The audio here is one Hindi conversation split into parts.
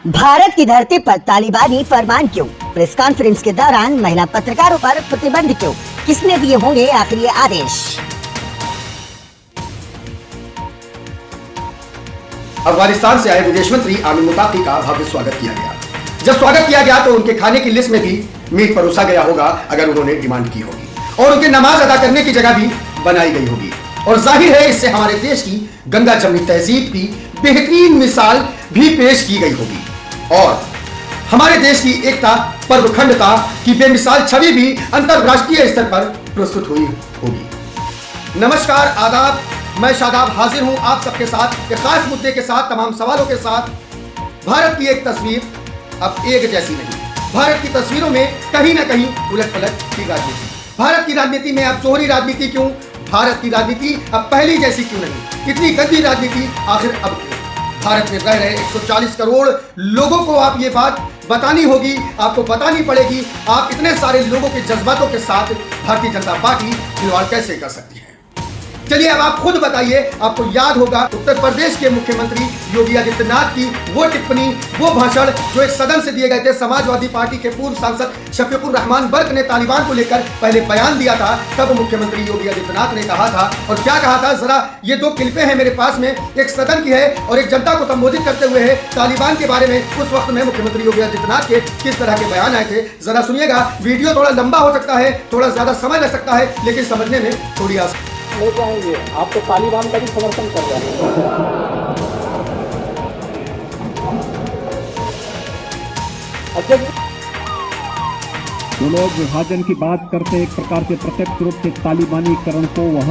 भारत की धरती पर तालिबानी फरमान क्यों? प्रेस कॉन्फ्रेंस के दौरान महिला पत्रकारों पर प्रतिबंध क्यों? किसने दिए होंगे आखिर ये आदेश? अफगानिस्तान से आए विदेश मंत्री आमिर मुताकी का भव्य स्वागत किया गया। जब स्वागत किया गया तो उनके खाने की लिस्ट में भी मीट परोसा गया होगा अगर उन्होंने डिमांड की होगी, और उनके नमाज अदा करने की जगह भी बनाई गई होगी। और जाहिर है इससे हमारे देश की गंगा जमनी तहजीब की बेहतरीन मिसाल भी पेश की गई होगी और हमारे देश की एकता, पर्वखंडता की बेमिसाल छवि भी अंतरराष्ट्रीय स्तर पर प्रस्तुत हुई होगी। नमस्कार, आदाब, मैं शादाब हाजिर हूं आप सबके साथ एक खास मुद्दे के साथ, तमाम सवालों के साथ। भारत की एक तस्वीर अब एक जैसी नहीं। भारत की तस्वीरों में कहीं ना कहीं उलट पलट की राजनीति। भारत की राजनीति में अब दोहरी राजनीति क्यों? भारत की राजनीति अब पहली जैसी क्यों नहीं? इतनी गंदी राजनीति आखिर अब क्यों? भारत में रह रहे 140 करोड़ लोगों को आप ये बात बतानी होगी, आपको बतानी पड़ेगी। आप इतने सारे लोगों के जज्बातों के साथ भारतीय जनता पार्टी खिलवाड़ कैसे कर सकती है? चलिए अब आप खुद बताइए। आपको याद होगा उत्तर प्रदेश के मुख्यमंत्री योगी आदित्यनाथ की वो टिप्पणी, वो भाषण जो एक सदन से दिए गए थे। समाजवादी पार्टी के पूर्व सांसद शफीकुर रहमान बर्क ने तालिबान को लेकर पहले बयान दिया था। तब मुख्यमंत्री योगी आदित्यनाथ ने कहा था, और क्या कहा था, जरा ये दो क्लिपें हैं मेरे पास में, एक सदन की है और एक जनता को संबोधित करते हुए है तालिबान के बारे में। उस वक्त में मुख्यमंत्री योगी आदित्यनाथ के किस तरह के बयान आए थे, जरा सुनिएगा। वीडियो थोड़ा लंबा हो सकता है, थोड़ा ज्यादा समय लग सकता है, लेकिन समझने में थोड़ी आसान ले जाएंगे। आप तो तालिबान का भी समर्थन कर रहे हैं। अच्छा, जो लोग विभाजन की बात करते हैं, एक प्रकार से प्रत्यक्ष रूप से तालिबानीकरण को वह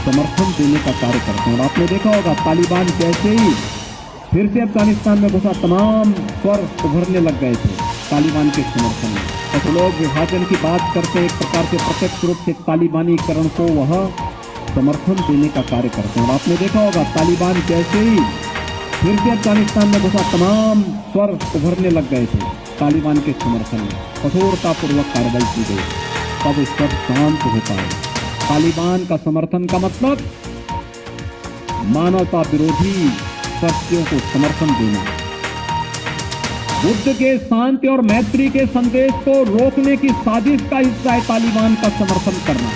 समर्थन देने का कार्य करते हैं। और आपने देखा होगा तालिबान जैसे ही फिर से अफगानिस्तान में घुसा, तमाम स्वर उभरने लग गए थे तालिबान के समर्थन में। तो लोग विभाजन की बात करते हैं, एक प्रकार से प्रत्यक्ष रूप से तालिबानीकरण को वह समर्थन देने का कार्य करते हैं। और आपने देखा होगा तालिबान जैसे ही फिर से अफगानिस्तान में घुसा, तमाम स्वर उभरने लग गए थे तालिबान के समर्थन में। कठोरतापूर्वक कार्रवाई की गई, तब स्तर शांत हो पाए। तालिबान का समर्थन का मतलब मानवता विरोधी शक्तियों को समर्थन देना, बुद्ध के शांति और मैत्री के संदेश को रोकने की साजिश का हिस्सा है तालिबान का समर्थन करना।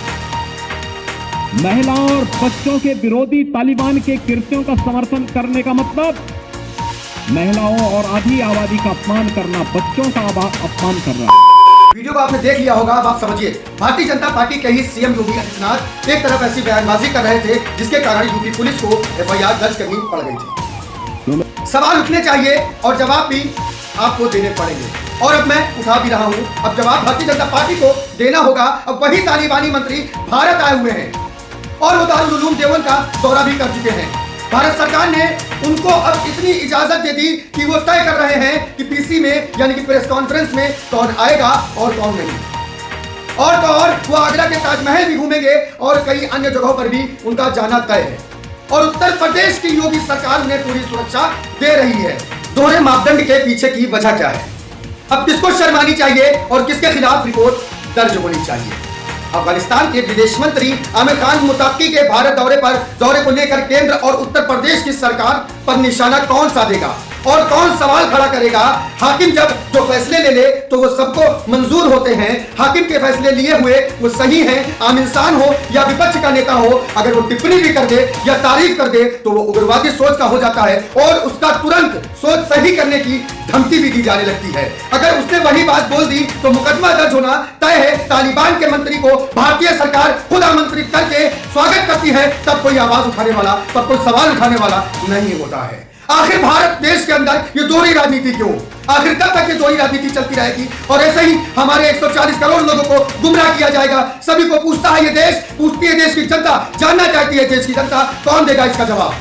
महिलाओं और बच्चों के विरोधी तालिबान के कृत्यों का समर्थन करने का मतलब महिलाओं और आधी आबादी का अपमान करना, बच्चों का अपमान करना। वीडियो को आपने देख लिया होगा। अब आप समझिए, भारतीय जनता पार्टी के ही सीएम योगी आदित्यनाथ एक तरफ ऐसी बयानबाजी कर रहे थे जिसके कारण यूपी पुलिस को एफआईआर दर्ज करनी पड़ गई थी। सवाल उठने चाहिए और जवाब भी आपको देने पड़ेंगे, और अब मैं उठा भी रहा हूं। अब जवाब भारतीय जनता पार्टी को देना होगा। अब वही तालिबानी मंत्री भारत आए हुए हैं और वो दारुल उलूम देवबंद का दौरा भी कर चुके हैं। भारत सरकार ने उनको अब इतनी इजाजत दे दी कि वो तय कर रहे हैं कि पीसी में यानी कि प्रेस कॉन्फ्रेंस में कौन आएगा और कौन नहीं। और तो और वो आगरा के ताजमहल भी घूमेंगे और कई अन्य जगहों पर भी उनका जाना तय है। और उत्तर प्रदेश की योगी सरकार उन्हें पूरी सुरक्षा दे रही है। दोहरे मापदंड के पीछे की वजह क्या है? अब किसको शर्मानी चाहिए और किसके खिलाफ रिपोर्ट दर्ज होनी चाहिए? अफगानिस्तान के विदेश मंत्री आमिर खान मुताकी के भारत दौरे को लेकर केंद्र और उत्तर प्रदेश की सरकार पर निशाना कौन साधेगा और कौन सवाल खड़ा करेगा? हाकिम जब जो फैसले ले ले तो वो सबको मंजूर होते हैं। हाकिम के फैसले लिए हुए वो सही हैं। आम इंसान हो या विपक्ष का नेता हो, अगर वो टिप्पणी भी कर दे या तारीफ कर दे तो वो उग्रवादी सोच का हो जाता है और उसका तुरंत सोच सही करने की धमकी भी दी जाने लगती है। अगर उसने वही बात बोल दी तो मुकदमा दर्ज होना तय है। तालिबान के मंत्री को भारतीय सरकार खुद आमंत्रित करके स्वागत करती है, तब कोई आवाज उठाने वाला, तब कोई सवाल उठाने वाला नहीं होता है। आखिर भारत देश के अंदर ये दोहरी राजनीति क्यों? आखिर कब तक ये दोहरी राजनीति चलती रहेगी और ऐसे ही हमारे 140 करोड़ लोगों को गुमराह किया जाएगा? सभी को पूछता है ये देश, पूछती है देश की जनता, जानना चाहती है देश की जनता। कौन देगा इसका जवाब?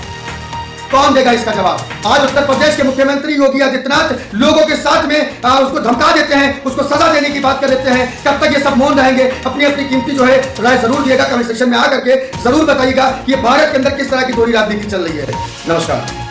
कौन देगा इसका जवाब? आज उत्तर प्रदेश के मुख्यमंत्री योगी आदित्यनाथ लोगों के साथ में उसको धमका देते हैं, उसको सजा देने की बात कर देते हैं। कब तक ये सब मौन रहेंगे? अपनी अपनी कीमती जो है राय जरूर दिएगा, कमेंट सेक्शन में आकर के जरूर बताइएगा कि भारत के अंदर किस तरह की दोहरी राजनीति चल रही है। नमस्कार।